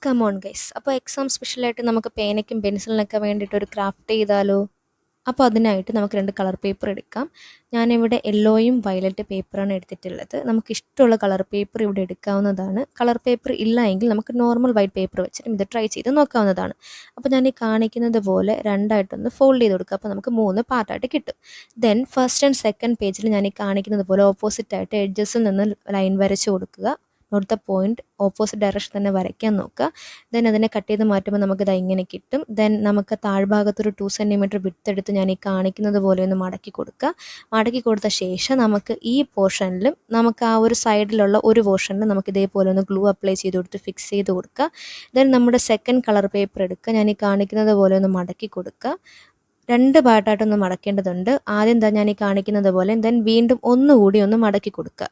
Come on guys, അപ്പോൾ exam സ്പെഷ്യലായിട്ട് നമുക്ക് പേനയ്ക്കും പെൻസിലിനൊക്കെ വേണ്ടിയിട്ട് ഒരു ക്രാഫ്റ്റ് ചെയ്താലോ? അപ്പോൾ അതിനായിട്ട് നമുക്ക് 2 കളർ പേപ്പർ എടുക്കാം. ഞാനിവിടെ യെല്ലോയും വയലറ്റ് പേപ്പറാണ് എടുത്തിട്ടുള്ളത്. നമുക്ക് ഇഷ്ടമുള്ള കളർ പേപ്പർ ഇവിടെ എടുക്കാവുന്നതാണ്. കളർ പേപ്പർ ഇല്ല എങ്കിൽ നമുക്ക് നോർമൽ വൈറ്റ് പേപ്പർ വെച്ചിട്ട് ഇത് ട്രൈ ചെയ്ത് നോക്കാവുന്നതാണ്. അപ്പോൾ ഞാൻ ഈ കാണിക്കുന്നത് പോലെ രണ്ടായിട്ടൊന്ന് ഫോൾഡ് ചെയ്ത് കൊടുക്കുക. അപ്പോൾ നമുക്ക് 3 പാർട്ടായിട്ട് കിട്ടും. ദെൻ ഫസ്റ്റ് ആൻഡ് സെക്കൻഡ് പേജിൽ ഞാൻ ഈ കാണിക്കുന്നത് പോലെ ഓപ്പോസിറ്റായിട്ട് എഡ്ജസിൽ നിന്ന് ലൈൻ വരച്ച് കൊടുക്കുക. Note the point, opposite direction തന്നെ വരയ്ക്കാൻ നോക്കുക. ദെൻ അതിനെ കട്ട് ചെയ്ത് മാറ്റുമ്പോൾ നമുക്കിത് ഇങ്ങനെ കിട്ടും. ദെൻ നമുക്ക് താഴ്ഭാഗത്തൊരു 2 സെൻറ്റിമീറ്റർ വിഡ്ത്ത് എടുത്ത് ഞാൻ ഈ കാണിക്കുന്നത് പോലെ ഒന്ന് മടക്കി കൊടുക്കുക. മടക്കി കൊടുത്ത ശേഷം നമുക്ക് ഈ പോർഷനിലും നമുക്ക് ആ ഒരു സൈഡിലുള്ള ഒരു പോർഷനിലും നമുക്ക് ഇതേപോലെ ഒന്ന് ഗ്ലൂ അപ്ലൈ ചെയ്ത് കൊടുത്ത് ഫിക്സ് ചെയ്ത് കൊടുക്കുക. ദെൻ നമ്മുടെ സെക്കൻഡ് കളർ പേപ്പർ എടുക്കുക. ഞാൻ ഈ കാണിക്കുന്നത് പോലെ ഒന്ന് മടക്കി കൊടുക്കുക. 2 പാർട്ടായിട്ടൊന്ന് മടക്കേണ്ടതുണ്ട്. ആദ്യം ഞാൻ ഈ കാണിക്കുന്നത് പോലെ, ദെൻ വീണ്ടും ഒന്നുകൂടി ഒന്ന് മടക്കി കൊടുക്കുക.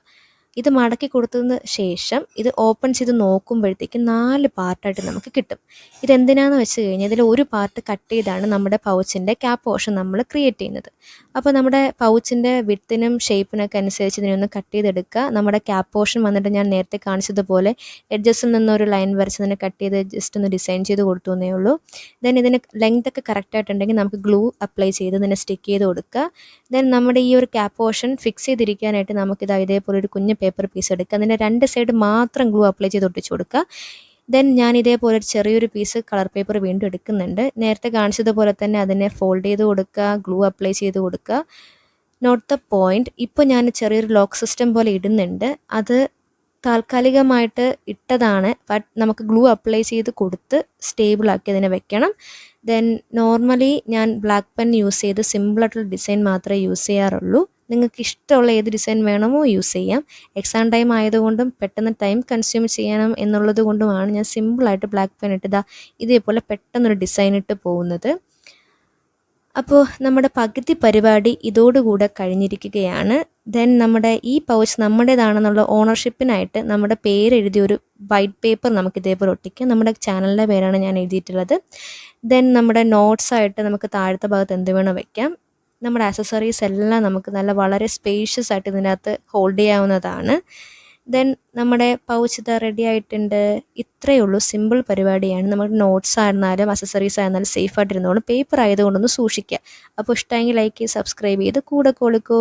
ഇത് മടക്കി കൊടുത്തതിന് ശേഷം ഇത് ഓപ്പൺ ചെയ്ത് നോക്കുമ്പോഴത്തേക്കും 4 പാർട്ടായിട്ട് നമുക്ക് കിട്ടും. ഇതെന്തിനാണെന്ന് വെച്ച് കഴിഞ്ഞാൽ ഇതിൽ ഒരു പാർട്ട് കട്ട് ചെയ്താണ് നമ്മുടെ പൗച്ചിൻ്റെ ക്യാപ്പ് പോർഷൻ നമ്മൾ ക്രിയേറ്റ് ചെയ്യുന്നത്. അപ്പോൾ നമ്മുടെ പൗച്ചിൻ്റെ വിഡ്ത്തിനും ഷേപ്പിനൊക്കെ അനുസരിച്ച് ഇതിനൊന്ന് കട്ട് ചെയ്തെടുക്കുക. നമ്മുടെ ക്യാപ്പ് പോർഷൻ വന്നിട്ട് ഞാൻ നേരത്തെ കാണിച്ചതുപോലെ എഡ്ജസിൽ നിന്നൊരു ലൈൻ വരച്ചതിനെ കട്ട് ചെയ്ത് ജസ്റ്റ് ഒന്ന് ഡിസൈൻ ചെയ്ത് കൊടുത്തു എന്നേ ഉള്ളൂ. ദെൻ ഇതിന് ലെങ്ത് ഒക്കെ കറക്റ്റായിട്ടുണ്ടെങ്കിൽ നമുക്ക് ഗ്ലൂ അപ്ലൈ ചെയ്ത് ഇതിനെ സ്റ്റിക്ക് ചെയ്ത് കൊടുക്കുക. ദെൻ നമ്മുടെ ഈ ഒരു ക്യാപ്പ് പോർഷൻ ഫിക്സ് ചെയ്തിരിക്കാനായിട്ട് നമുക്കിത് ഇതേപോലെ ഒരു കുഞ്ഞ് പേപ്പർ പീസ് എടുക്കുക. അതിൻ്റെ 2 സൈഡ് മാത്രം ഗ്ലൂ അപ്ലൈ ചെയ്ത് ഒട്ടിച്ച് കൊടുക്കുക. ദെൻ ഞാൻ ഇതേപോലെ ഒരു ചെറിയൊരു പീസ് കളർ പേപ്പർ വീണ്ടും എടുക്കുന്നുണ്ട്. നേരത്തെ കാണിച്ചതുപോലെ തന്നെ അതിനെ ഫോൾഡ് ചെയ്ത് കൊടുക്കുക, ഗ്ലൂ അപ്ലൈ ചെയ്ത് കൊടുക്കുക. നോട്ട് ദ പോയിന്റ്, ഇപ്പോൾ ഞാൻ ചെറിയൊരു ലോക്ക് സിസ്റ്റം പോലെ ഇടുന്നുണ്ട്. അത് താൽക്കാലികമായിട്ട് ഇട്ടതാണ്, ബട്ട് നമുക്ക് ഗ്ലൂ അപ്ലൈ ചെയ്ത് കൊടുത്ത് സ്റ്റേബിളാക്കി അതിനെ വെക്കണം. ദെൻ നോർമലി ഞാൻ ബ്ലാക്ക് പെൻ യൂസ് ചെയ്ത് സിമ്പിളായിട്ടുള്ള ഡിസൈൻ മാത്രമേ യൂസ് ചെയ്യാറുള്ളൂ. നിങ്ങൾക്ക് ഇഷ്ടമുള്ള ഏത് ഡിസൈൻ വേണമോ യൂസ് ചെയ്യാം. എക്സാം ടൈം ആയതുകൊണ്ടും പെട്ടെന്ന് ടൈം കൺസ്യൂം ചെയ്യണം എന്നുള്ളത് കൊണ്ടുമാണ് ഞാൻ സിമ്പിളായിട്ട് ബ്ലാക്ക് പെൻ ഇട്ടതാ ഇതേപോലെ പെട്ടെന്നൊരു ഡിസൈൻ ഇട്ട് പോകുന്നത്. അപ്പോൾ നമ്മുടെ പകുതി പരിപാടി ഇതോടുകൂടെ കഴിഞ്ഞിരിക്കുകയാണ്. ദെൻ നമ്മുടെ ഈ പൗച്ച് നമ്മുടേതാണെന്നുള്ള ഓണർഷിപ്പിനായിട്ട് നമ്മുടെ പേരെഴുതിയൊരു വൈറ്റ് പേപ്പർ നമുക്ക് ഇതേപോലെ ഒട്ടിക്കാം. നമ്മുടെ ചാനലിൻ്റെ പേരാണ് ഞാൻ എഴുതിയിട്ടുള്ളത്. ദെൻ നമ്മുടെ നോട്ട്സായിട്ട് നമുക്ക് താഴത്തെ ഭാഗത്ത് എന്ത് വേണോ വയ്ക്കാം. നമ്മുടെ ആക്സസറീസ് എല്ലാം നമുക്ക് വളരെ സ്പേഷ്യസ് ആയിട്ട് ഇതിനകത്ത് ഹോൾഡ് ചെയ്യാവുന്നതാണ്. ദെൻ നമ്മുടെ പൗച്ച് ഇതാ റെഡി ആയിട്ടുണ്ട്. ഇത്രയേ ഉള്ളൂ, സിമ്പിൾ പരിപാടിയാണ്. നമ്മുടെ നോട്ട്സ് ആയിരുന്നാലും അക്സസറീസ് ആയിരുന്നാലും സേഫ് ആയിട്ടിരുന്നോളും. പേപ്പർ ആയതുകൊണ്ടൊന്ന് സൂക്ഷിക്കുക. അപ്പോൾ ഇഷ്ടമെങ്കിൽ ലൈക്ക് ചെയ്ത് സബ്സ്ക്രൈബ് ചെയ്ത് കൂടെ കൊടുക്കൂ.